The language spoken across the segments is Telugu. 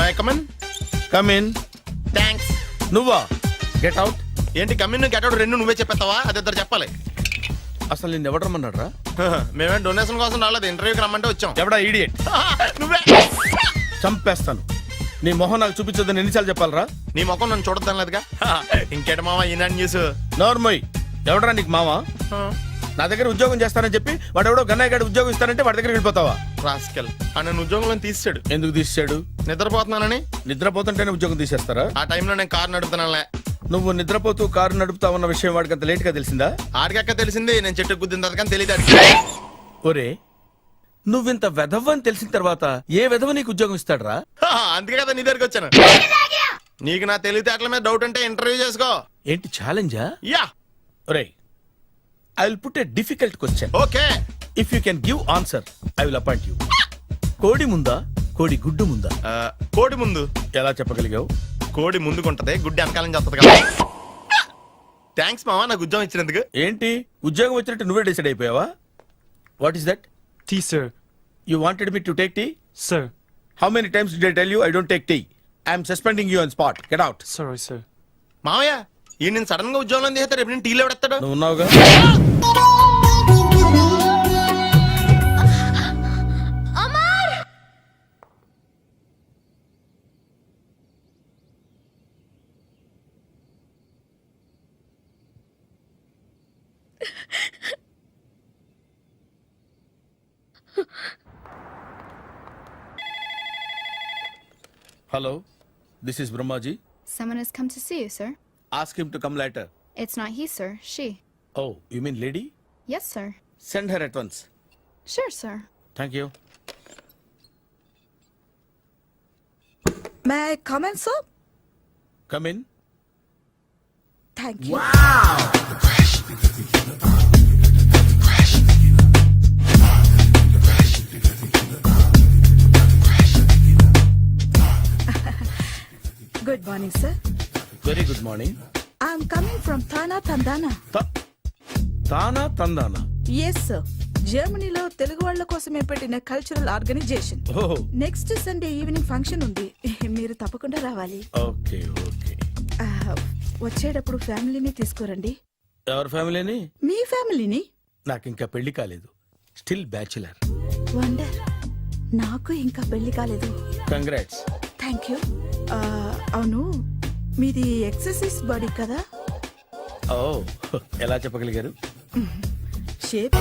My come on. Come in. Thanks. నువ్వా? Get out. ఏంటి కమిన్ గెట్ అవుట్ రెండు నువ్వే చెప్పేస్తావా? అది ఇద్దరు చెప్పాలి. అసలు నేను ఎవరు రమ్మన్నాడు రా? మేమే డొనేషన్ కోసం రాలేదు, ఇంటర్వ్యూకి రమ్మంటే వచ్చాం. ఎవడా ఈడియట్? నువ్వే. చంపేస్తాను. నీ మొహం నాకు చూపించొద్దని ఎన్నిసార్లు చెప్పాలరా? నీ ముఖం నన్ను చూడద్దాం లేదుగా. ఇంకేట మామ ఈనాడు న్యూస్. నోర్మోయ్. ఎవడరా నీకు మావా? నా దగ్గర ఉద్యోగం చేస్తానని చెప్పి వాడు ఎవడో గన్నయ్య గడి ఉద్యోగం ఇస్తానంటే వాడి దగ్గర వెళ్ళిపోతావా? రాస్కెల్. నన్ను ఉద్యోగంలో తీసాడు. ఎందుకు తీసాడు? నిద్రపోతున్నానని. నిద్రపోతుంటేనే ఉద్యోగం తీసేస్తారా? ఆ టైంలో నేను కారు నడుపుతున్నానులే. నువ్వు నిద్రపోతూ కారు నడుపుతా ఉన్న విషయం వాడికి అంత లేట్ గా తెలిసిందా? ఆడికక్క తెలిసింది, నేను చెట్టు గుద్దిన తర్వాత కానీ తెలియదు. ఒరే, నువ్వింత వెధవ్ అని తెలిసిన తర్వాత ఏ వెధవ నీకు ఉద్యోగం ఇస్తాడరా? అందుకే కదా నీ దగ్గరికి వచ్చాను. నీకు నా తెలివితేటల మీద డౌట్ అంటే ఇంటర్వ్యూ చేసుకో. ఏంటి ఛాలెంజా? యా. ఒరే, I will put a difficult question. Okay. If you can give answer I will appoint you. కోడి ముందా, కోడి గుడ్డు ముందా? కోడి ముందు. ఎలా చెప్పగలిగావు? కోడి ముందుకుంటది, గుడ్డి వెనకాలని చేస్తుంది కదా. థ్యాంక్స్ మావా నాకు ఉద్యోగం ఇచ్చినందుకు. ఏంటి ఉద్యోగం వచ్చినట్టు నువ్వే డిసైడ్ అయిపోయావా? What is that? Tea, sir. You wanted me to take tea? Sir. How many times did I tell you I don't take tea? I am suspending you on spot. Get out. Sorry, sir. మావయ్య ఈ నేను సడన్ గా ఉద్యోగంలో తీస్తాడు, రేపు నేను టీలో పెడతాడు. నువ్వు ఉన్నావుగా? Hello, this is Brahmaji. Someone has come to see you, sir. Ask him to come later. It's not he, sir. She. Oh, you mean lady? Yes, sir. Send her at once. Sure, sir. Thank you. May I come in, sir? Come in. Thank you. Good morning, sir. Very good morning. I'm coming from Thana, Tandana. తానా తందానా? Yes, sir. జర్మనీలో తెలుగు వాళ్ళ కోసమే పెట్టిన కల్చరల్ ఆర్గనైజేషన్. ఓహో, నెక్స్ట్ సండే ఈవినింగ్ ఫంక్షన్ ఉంది, మీరు తప్పకుండా రావాలి. Okay okay. వచ్చేటప్పుడు ఫ్యామిలీని తీసుకురండి. ఎవరి ఫ్యామిలీని? మీ ఫ్యామిలీని. నాకు ఇంకా పెళ్లి కాలేదు. Still bachelor. వండర్. నాకు ఇంకా పెళ్లి కాలేదు. కంగ్రాట్స్. Thank you. అవును, మీది ఎక్సర్సైజ్ బాడీ కదా? ఓ, ఎలా చెప్పగలిగారు? షేప్.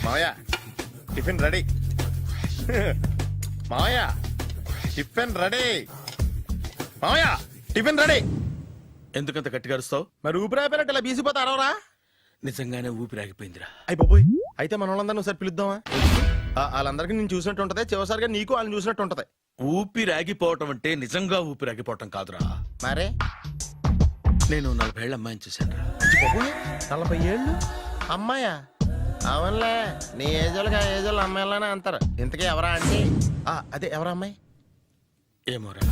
మావయ్య టిఫిన్ రెడీ. మావయ్య టిఫిన్ రెడీ. మావయ్య టిఫిన్ రెడీ. ఎందుకంత గట్టిగా అరుస్తావు? మరి ఊపిరాయిపోయినట్టు ఇలా బీసిపోతే అరవరా? నిజంగానే ఊపిరాగిపోయిందిరా. అయ్యి బాబోయ్, అయితే మన వాళ్ళందరినీ ఒకసారి పిలుద్దామా? వాళ్ళందరికీ నేను చూసినట్టు ఉంటది, చివరిసారిగా నీకు వాళ్ళని చూసినట్టు ఉంటది. ఊపిరాగిపోవటం అంటే నిజంగా ఊపిరాగిపోవటం కాదురా. మరే నేను 40 ఏళ్ల అమ్మాయిని చూశాను రా. 40 ఏళ్ళు అమ్మాయా? అవునులే, నీ ఏజోళ్ళకి ఆ ఏజోళ్ళు అమ్మాయిలానే అంటారు. ఇంతకీ ఎవరా అంటే? అదే ఎవరా అమ్మాయి? ఏమోరా,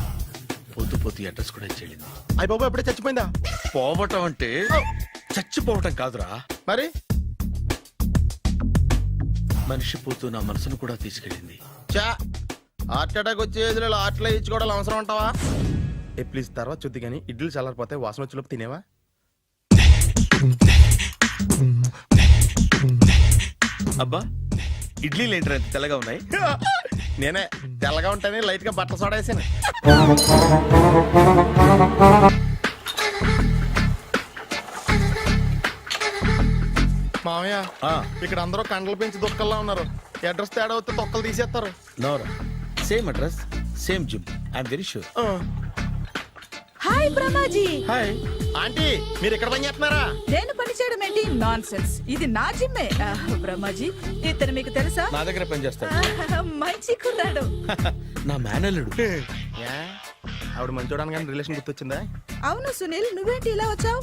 పొద్దు పొద్దు అడ్రస్ కూడా చెల్లింది. అయ్యి బాబు ఎప్పుడే చచ్చిపోయిందా? పోవటం అంటే చచ్చిపోవటం కాదురా, మరి మనిషి పోతూ నా మనసును కూడా తీసుకెళ్ళింది. చా, హార్ట్ అటాక్ వచ్చే ఏజ్లో ఆటలో ఇచ్చుకోవడం అవసరం అంటావా? ప్లీజ్ తర్వాత చూద్ది కానీ ఇడ్లీ చల్లారిపోతే వాసన వచ్చేలోపు తినేవా? అబ్బా, ఇడ్లీలు ఏంట్రా ఇంత తెల్లగా ఉన్నాయి? నేనే తెల్లగా ఉంటానే లైట్ గా బట్టలు సోడా వేసాను. మామయ్య, ఇక్కడ అందరూ కండలు పెంచి దుక్కల్లా ఉన్నారు. అడ్రస్ తేడా వస్తే తొక్కలు తీసేస్తారు. నోరా, same address same gym. I'm very sure. Hi Brahmaji. Hi aunty, మీరు ఇక్కడ పని చేస్తున్నారా? నేను పని చేయడం ఏంటి? Nonsense. ఇది నా జిమ్మే. బ్రహ్మాజీ, ఇతను మీకు తెలుసా? నా దగ్గర పని చేస్తాడు. మంచి కుర్రాడు. నా మేనల్లుడు. ఆవిడ మంచోడానికి కానీ రిలేషన్ గుర్తొచ్చిందా? అవును సునీల్, నువ్వేంటి ఇలా వచ్చావు?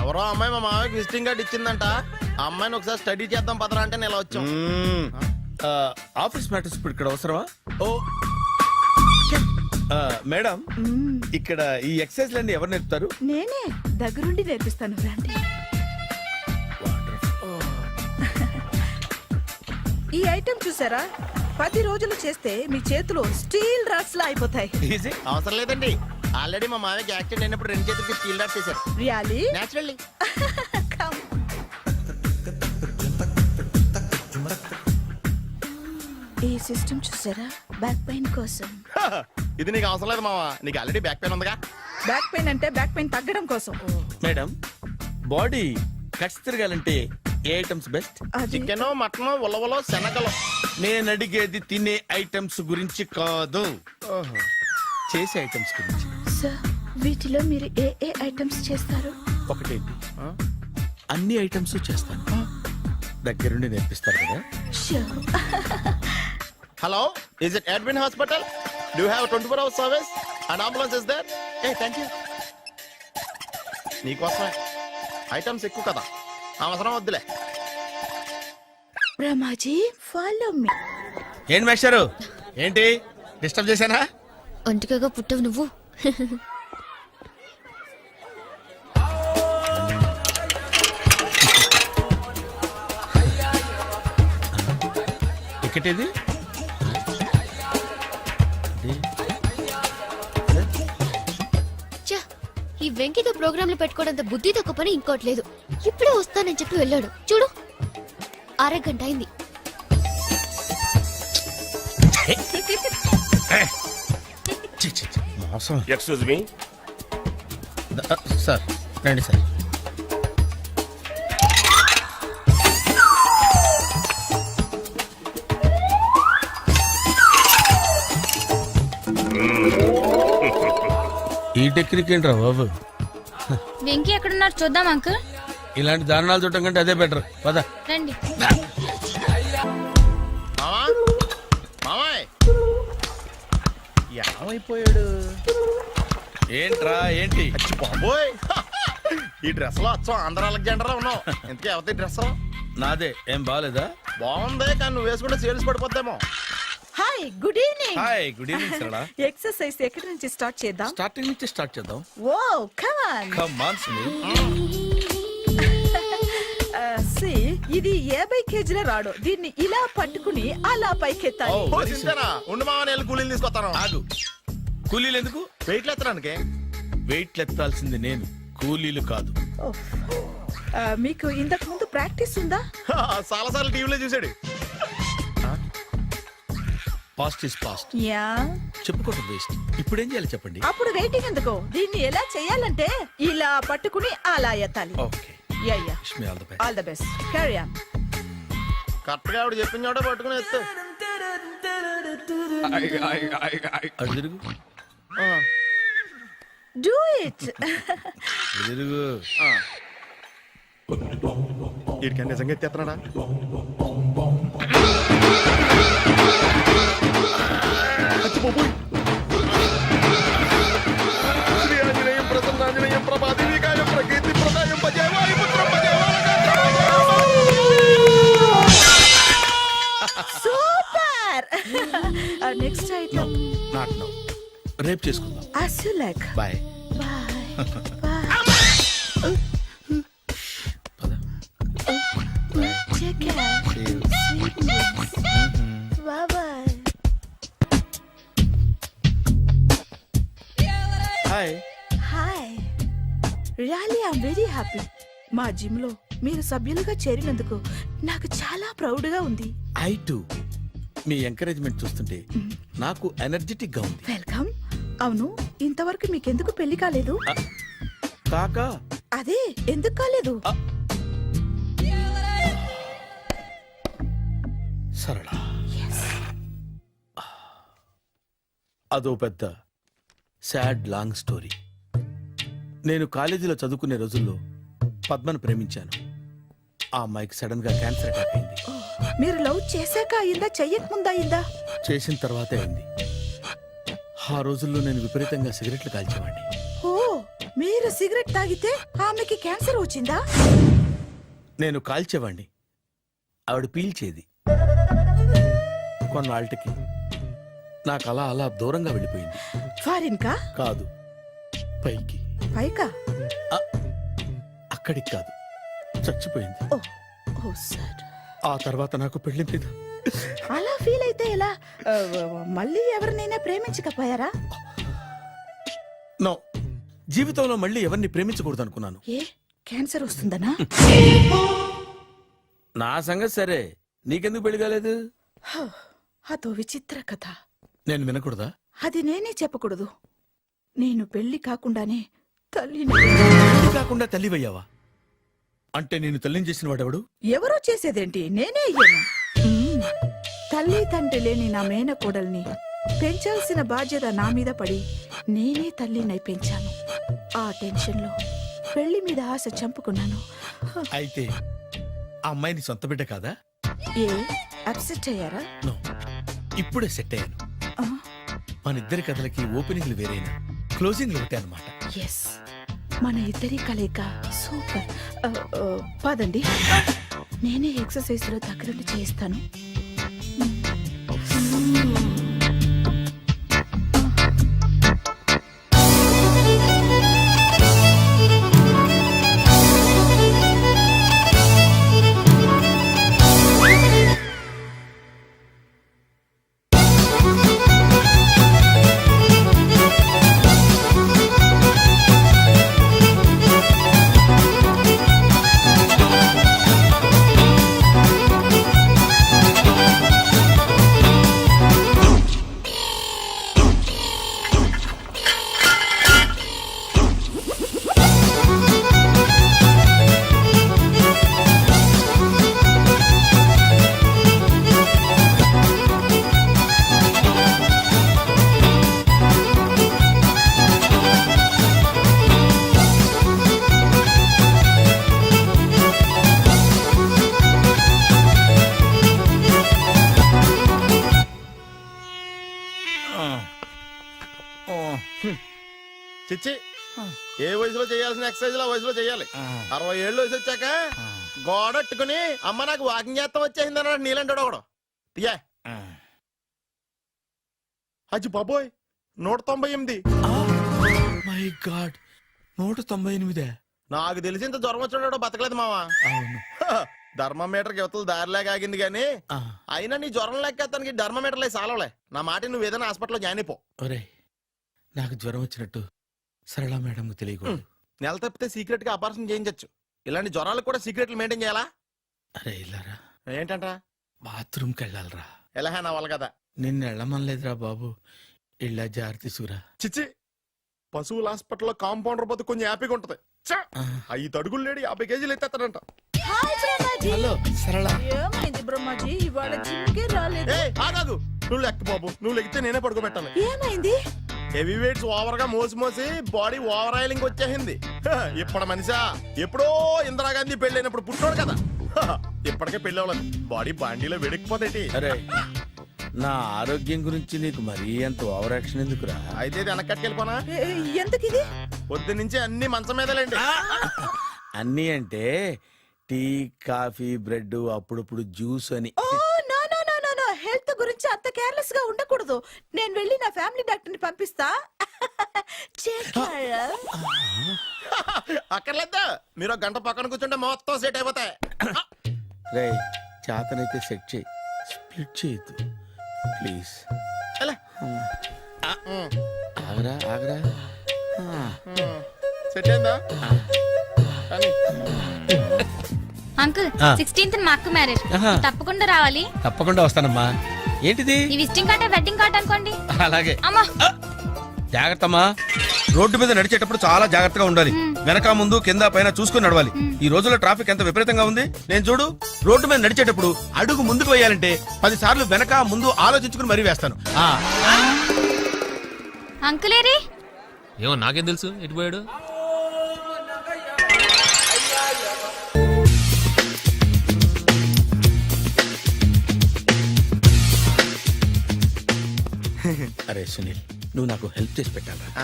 ఎవరో అమ్మాయి మా మామయ్యకి విజిటింగ్ కార్డ్ ఇచ్చిందంట. ఆ అమ్మాయిని ఒకసారి స్టడీ చేద్దాం పదరా అంటే నేను ఇలా వచ్చాం. ఆఫీస్ మ్యాటర్స్ ఇప్పుడు ఇక్కడ అవసరమా? ఓ మేడం, ఇక్కడ ఈ ఎక్సర్సైజ్ లన్నీ ఎవరు నేర్పుతారు? నేనే దగ్గరుండి నేర్పిస్తాను. రండి. ఈ ఐటెం చూసారా 10 రోజులు చేస్తే మీ చేతులు స్టీల్ రాట్స్ లా అయిపోతాయి. ఈజీ. అవసరం లేదండి, ఆల్రెడీ మా మామయ్యకి యాక్సిడెంట్ అయినప్పుడు 2 చేతులకి స్టీల్ డాట్ చేశారు. Really naturally. ఈ సిస్టమ్ చూసారా బ్యాక్ పెయిన్ కోసం. ఇది నీకు అవసరం లేదు మావా, నీకు ఆల్రెడీ బ్యాక్ పెయిన్ ఉందిగా. బ్యాక్ పెయిన్ అంటే బ్యాక్ పెయిన్ తగ్గడం కోసం. మేడం, బాడీ కట్స్ తిరగాలంటే ఏ ఐటమ్స్ బెస్ట్? అది చికెన్, మటన్, ఉలవలో, శనగలు. నేను అడిగేది తినే ఐటమ్స్ గురించి కాదు, చేసే ఐటమ్స్ గురించి. సార్ వీటిలో మీరు ఏ ఏ ఐటమ్స్ చేస్తారు? ఒకటేంటి, అన్ని ఐటమ్స్ చేస్తాను. దగ్గరుండి నేర్పిస్తారు కదా. Sure. Hello, is it admin hospital? Do have 24 hours service and ambulance is there? ఏ థ్యాంక్ యూ. నీకోసమే ఐటమ్స్ ఎక్కువ కదా, అవసరం వద్దులే. Brahmaji follow me. ఏంటి మేస్టారు, ఏంటి డిస్టర్బ్ చేశానా? ఒంటికగా పుట్టవు నువ్వు. టికెట్ ఇది? ఛ, ఈ వెంకితో ప్రోగ్రాంలు పెట్టుకోవడంత బుద్ధి తక్కువ పని ఇంకోట్లేదు. ఇప్పుడే వస్తానని చెప్పి వెళ్ళాడు చూడు, అరగంట అయింది. ఛీ, ఛీ, ఛీ, మోసం. ఎక్స్క్యూజ్ మీ, సార్ రండి సార్. ఈ టెక్నిక్ ఏంట్రా బాబు? వెంకీ ఎక్కడున్నారు చూద్దాం అంకుల్. ఇలాంటి దారుణాలు చూడటం కంటే అదే బెటర్. పద. రండి. మావా, మావాయ్ ఏమైపోయాడు? ఏంట్రా ఏంటి? అచ్చి బాబోయ్, ఈ డ్రెస్ లో వచ్చాం ఆంధ్ర అలెగ్జాండర్ ఉన్నావు. ఇంతకీ ఎవరి డ్రెస్? నాదే. ఏం బాగాలేదా? బాగుంది, కానీ నువ్వు వేసుకుంటే సేల్స్ పడిపోద్దేమో. Hi good evening. Hi, good evening Sarala. Exercise ఎక్కడి నుంచి స్టార్ట్ చేద్దాం? స్టార్టింగ్ నుంచి స్టార్ట్ చేద్దాం. Oh come on. Come on Sunil. See ఇది 50 కేజీల రాడు. దీన్ని ఇలా పట్టుకుని అలా పైకెత్తాలి. Oh. ఓ, సింతేనా? ఉండు మావా, నేను కూలీలు తీసుకొస్తాను. ఆగు. కూలీలు ఎందుకు? వెయిట్లు ఎత్తడానికి. వెయిట్ ఎత్తాల్సింది నేను, కూలీలు కాదు. మీకు ఇంతకు ముందు ప్రాక్టీస్ ఉందా? చాలా సార్లు టీవీలో చూసాడు. Past is past, yeah. చెప్పుకోవడం వేస్ట్. ఇప్పుడు ఏం చేయాలి చెప్పండి. అప్పుడు వెయిటింగ్ ఎందుకు? దీన్ని ఎలా చేయాలంటే ఇలా పట్టుకుని అలా ఎత్తాలి. Okay, yeah yeah. Wish me all the best. All the best. Carry on. Correct గా ఆవిడ చెప్పిన చోట పట్టుకుని ఎత్తు. అటు తిరుగు, డూ ఇట్. అటు తిరుగు. వీడికి నిజంగా ఎత్తేస్తున్నాడా? అచ్చి బాబోయ్. శ్రీ ఆంజనేయం ప్రసన్నాంజనేయం ప్రభాదేవికాయం ప్రకీర్తి ప్రదాయం భజే వాయుపుత్రం భజే super. Next item. Not now, రేపు చేసుకుందాం. as you like. Bye. Bye. Bye. పద. Take care. See you. Sweet dreams. Bye bye. Hi. Hi. Really, I'm very happy. మా జిమ్ లో మీరు సభ్యులుగా చేరినందుకు నాకు చాలా ప్రౌడ్ గా ఉంది. I to. మీ ఎంకరేజ్మెంట్ చూస్తుంటే నాకు ఎనర్జెటిక్ గా ఉంది. వెల్కమ్. అవును, ఇంతవరకు మీకెందుకు పెళ్లి కాలేదు? కాకా, అదే ఎందుకు కాలేదు? సరళ, అదో పెద్ద సాడ్ లాంగ్ స్టోరీ. నేను కాలేజీలో చదువుకునే రోజుల్లో పద్మను ప్రేమించాను. ఆ అమ్మాయికి సడన్ గా క్యాన్సర్ అటాక్ అయింది. మీరు లవ్ చేశాక అయిందా, చెయ్యక ముందా అయిందా? చేసిన తర్వాతే అయింది. ఆ రోజుల్లో నేను విపరీతంగా సిగరెట్లు కాల్చేవాడిని. ఓ, మీరు సిగరెట్ తాగితే ఆమెకి క్యాన్సర్ వచ్చిందా? నేను కాల్చేవాడిని, ఆవిడ పీల్చేది. కొన్నాళ్ళకి నాకు అలా అలా దూరంగా వెళ్ళిపోయింది. ఫారిన్ కా? కాదు, పైకి. పైకా? అక్కడికి కాదు, చచ్చిపోయింది. ఓ, ఓ సార్. ఆ తర్వాత నాకు పెళ్లి మీద అలా ఫీల్ అయితే ఎలా? మళ్ళీ ఎవరినైనా ప్రేమించకపోయారా? నో, జీవితంలో మళ్ళీ ఎవరిని ప్రేమించకూడదు అనుకున్నాను. ఏ క్యాన్సర్ వస్తుందనా? నా సంగతి సరే, నీకెందుకు పెళ్లి కాలేదు? అదో విచిత్ర కథ. నేను వినకూడదా? అది నేనే చెప్పకూడదు. నేను పెళ్లి కాకుండానే తల్లిని. పెళ్లి కాకుండా తల్లివయ్యావా? అంటే నేను తల్లిని చేసిన వాడెవడు? ఎవరో చేసేదేంటి, నేనే అయ్యాను. తల్లి తండ్రి లేని నా మేనకోడల్ని పెంచాల్సిన బాధ్యత నా మీద పడి నేనే తల్లినై పెంచాను. ఆ టెన్షన్లో పెళ్లి మీద ఆశ చంపుకున్నాను. అయితే ఆ అమ్మాయిని సొంత బిడ్డ కాదా? ఏ అప్సెట్ అయ్యారా? నో, ఇప్పుడే సెట్ అయ్యాను. మన ఇద్దరి కథలకి ఓపెనింగ్లు వేరైనా క్లోజింగ్లు ఒకటే అనమాట. ఎస్, మన ఇద్దరి కలయిక సూపర్. పదండి, నేనే ఎక్సర్సైజ్ లో దగ్గరుండి చేయిస్తాను. చిచ్చి, ఏ వయసులో చేయాల్సిన ఎక్సర్సైజ్ ఆ వయసులో చేయాలి. 60 ఏళ్ళు వయసు వచ్చాక గోడట్టుకుని అమ్మ నాకు వాకింగ్ చేస్తాం వచ్చేసింది అన్నాడు నీలంటాడు ఒకడు. తీయా అచ్చి బాబోయ్, 198. My God, 198. నాకు తెలిసి ఇంత జ్వరం వచ్చాడో బతకలేదు మావా. అవును. ధర్మమీటర్ యువతలు దారిలాగా ఆగింది గానీ అయినా నీ జ్వరం లెక్క అతనికి ధర్మమీటర్లే సాలవలే. నా మాట నువ్వు ఏదైనా హాస్పిటల్లో జాయిన్ అయిపో. ఒరే, నాకు జ్వరం వచ్చినట్టు సరళ మేడం తెలియకూడదు. నెల తప్పితే సీక్రెట్ గా ఆపరేషన్ చేయించచ్చు. ఇలాంటి జ్వరాలకు కూడా సీక్రెట్లు మెయింటైన్ చేయాలా? అరే ఇల్లారా, ఏంటంట? బాత్రూమ్కి వెళ్ళాలరా. ఎలాహే నా వాళ్ళ కదా. నిన్ను వెళ్ళమనలేదురా బాబు, ఇళ్ళ జారి తీసుకురా. చిచ్చి, పశువుల హాస్పిటల్లో కాంపౌండర్ పోతే కొంచెం హ్యాపీగా ఉంటది. 5 అడుగులు లేడి 50 కేజీలు ఎత్తేస్తాడంట. హలో సరళ. ఏమైంది బ్రహ్మాజీ, ఇవాళ జిమ్కే రాలేదు? ఆగాదు, నువ్వు లెక్క బాబు. నువ్వు లెక్కితే నేనే పడుకోబెట్టాలి. ఏమైంది? హెవీ వెయిట్స్ ఓవర్ గా మోసి బాడీ ఓవర్ ఆయిలింగ్ వచ్చేసింది. ఇప్పుడు మనిషా ఎప్పుడో ఇందిరాగాంధీ పెళ్ళైనప్పుడు పుట్టాడు కదా, ఇప్పటికే పెళ్లి అవ్వలేదు. బాడీ బాండీలో వెడికిపోతేటి. అరే, నా ఆరోగ్యం గురించి నీకు మరీ అంత ఓవర్ యాక్షన్ ఎందుకురా? అయితే ఇది వెనకట్టుకెళ్ళిపోనా? ఎందుకు ఇది? పొద్దు నుంచి అన్ని మంచం మీదలేండి. అన్నీ అంటే టీ, కాఫీ, బ్రెడ్, అప్పుడప్పుడు జ్యూస్ అని. హెల్త్ గురించి అంత కేర్లెస్ గా ఉండకూడదు. నేను వెళ్ళి నా ఫ్యామిలీ డాక్టర్ ని పంపిస్తా. అక్కర్లేదా, మీరు ఒక గంట పక్కన కూర్చుంటే మొత్తం సెట్ అయిపోతాయి. రే, చేతనైతే సెట్ చేయి, స్ప్లిట్ చేయొద్దు ప్లీజ్. ఆగరా ఆగరా. సెట్ అయిందా? కానీ అంకుల్, 16th మా అక్క మ్యారేజ్, తప్పకుండా రావాలి. తప్పకుండా వస్తానమ్మా. ఏంటిది? ఈ విజిటింగ్ కార్డ్ వెడ్డింగ్ కార్డ్ అనుకోండి. అలాగే. అమ్మా జాగ్రత్తమ్మా, రోడ్డు మీద నడిచేటప్పుడు చాలా జాగ్రత్తగా ఉండాలి. వెనక ముందు కింద పైన చూసుకుని నడవాలి. ఈ రోజుల్లో ట్రాఫిక్ ఎంత విపరీతంగా ఉంది. నేను చూడు, రోడ్డు మీద నడిచేటప్పుడు అడుగు ముందుకు వేయాలంటే 10 సార్లు వెనక ముందు ఆలోచించుకుని మరీ వేస్తాను. అంకులేరి ఏమో నాకేం తెలుసు ఎటు పోయాడు. అరే సునీల్, నువ్వు నాకు హెల్ప్ చేసి పెట్టాలరా.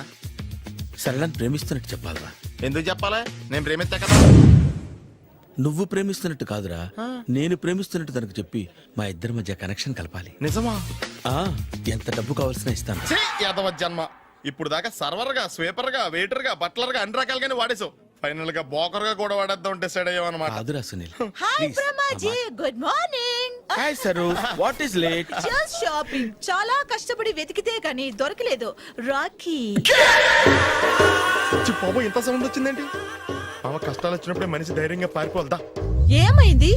సరళని ప్రేమిస్తున్నట్టు చెప్పాలరా. ఎందుకు చెప్పాలి? నేను ప్రేమిస్తా కదా. నువ్వు ప్రేమిస్తున్నట్టు కాదురా, నేను ప్రేమిస్తున్నట్టు తనకు చెప్పి మా ఇద్దరి మధ్య కనెక్షన్ కలపాలి. నిజమా? ఎంత డబ్బు కావాల్సిన ఇస్తాను. యాదవ జన్మ. ఇప్పుడు దాకా సర్వర్ గా, స్వీపర్ గా, వెయిటర్ గా, బట్లర్ గా అన్ని రకాలుగానే వాడేసావు. ఫైనల్ గా బోకర్ గా కూడా వాడేద్దాం డిసైడ్ అయ్యామన్నమాట. కాదురా Sunil. Hi Brahmaji, good morning. Hi sir, what is late? Just shopping. చాలా కష్టపడి వెతికితే గానీ దొరకలేదు. రాఖీ. బాబు ఇంత సౌండ్ వచ్చిందేంటి? మామ కష్టాలు వచ్చినప్పుడే మనిషి ధైర్యంగా పారిపోల్దా. ఏమైంది?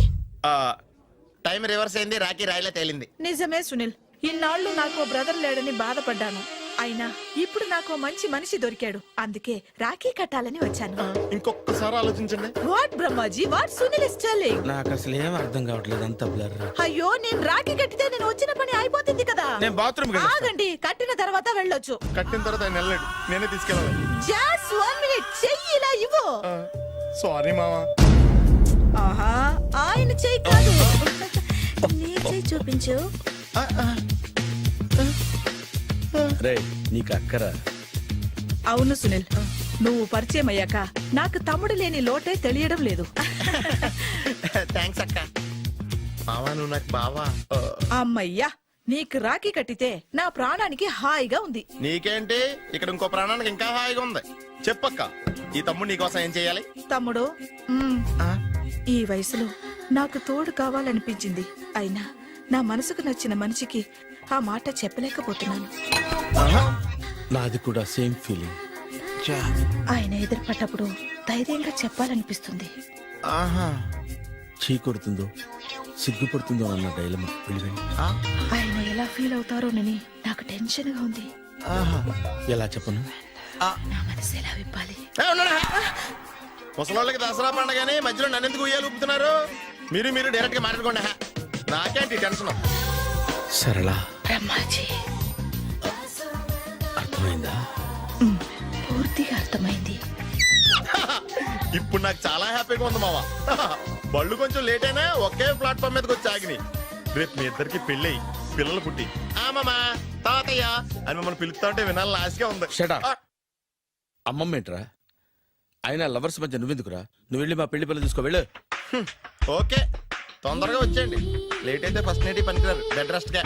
టైం రివర్స్ అయింది, రాఖీ రాయిలా తేలింది. నిజమే సునీల్, ఇన్నాళ్ళు నాకు బ్రదర్ లేడని బాధపడ్డాను. అయినా ఇప్పుడు నాకు మంచి మనిషి దొరికాడు. అందుకే రాఖీ కట్టాలని వచ్చాను. ఇంకొకసారి ఆలోచించండి. What Brahmaji, what Sunil is telling? నాకు అసలు ఏం అర్థం కావట్లేదు, అంత బ్లర్. అయ్యో, నేను రాఖీ కట్టితే నేను వచ్చిన పని అయిపోతుంది కదా. నేను బాత్రూమ్ ఆగండి, కట్టిన తర్వాత వెళ్ళొచ్చు. కట్టిన తర్వాత ఆయన వెళ్ళాడు, నేనే తీసుకెళ్ళాలి. జస్ట్ 1 minute, చెయ్యి ఇలా ఇవ్వు. సారీ మామా. ఆహా, ఆయన చెయ్యి కాదు, నీ చెయ్యి చూపించు. రే నీకు అక్కరా? అవును సునీల్, నువ్వు పరిచయం అయ్యాక నాకు తమ్ముడు లేని లోటే తెలియడం లేదు. థ్యాంక్స్ అక్క. మావా నువ్వు నాకు బావా. అమ్మయ్యా, నీకు రాఖీ కట్టితే నా ప్రాణానికి హాయిగా ఉంది. నీకేంటి, ఇక్కడ ఇంకో ప్రాణానికి ఇంకా హాయిగా ఉంది. చెప్పక్క, ఈ తమ్ముడు నీకోసం ఏం చేయాలి? తమ్ముడు, ఈ వయసులో నాకు తోడు కావాలనిపించింది. అయినా నా మనసుకు నచ్చిన మనిషికి ఆ మాట చెప్పలేకపోతున్నాను. నాది కూడా సేమ్ ఫీలింగ్. ఆయన ఎదురుపడ్డప్పుడు ధైర్యంగా చెప్పాలనిపిస్తుంది. చీ కొడుతుందో సిగ్గుపడుతుందో అన్న డైలమా. ఆయన ఎలా ఫీల్ అవుతారోనని నాకు టెన్షన్ గా ఉంది. ఎలా చెప్పను? నా మనసు ఎలా విప్పాలి? ముసలోళ్ళకి దసరా పండగని మధ్యలో నన్ను ఎందుకు ఉయ్యాలు ఊపుతున్నారు? మీరు డైరెక్ట్ గా మాట్లాడుకోండి. నాకేంటి టెన్షన్? సరళ, బ్రహ్మాజీ, అర్థమైందా? పూర్తిగా అర్థమైంది. ఇప్పుడు నాకు చాలా హ్యాపీగా ఉంది మావా. బళ్ళు కొంచెం లేట్ అయినా ఒకే ప్లాట్ఫామ్ మీదకి వచ్చి ఆగినాయి. రేపు మీ ఇద్దరికి పెళ్ళి పిల్లలు పుట్టి మామా తాతయ్య అని మమ్మల్ని పిలుస్తా ఉంటే వినాలని ఆశగా ఉంది. Shut up. అమ్మమ్మ ఏంట్రా? అయినా లవర్స్ మధ్య నువ్వెందుకురా? నువ్వు వెళ్ళి మా పెళ్లి పిల్లలు తీసుకో వెళ్ళు. ఓకే, తొందరగా వచ్చేయండి. లేట్ అయితే ఫస్ట్ నైట్ పనికిరారు, బెడ్ రెస్ట్ గా.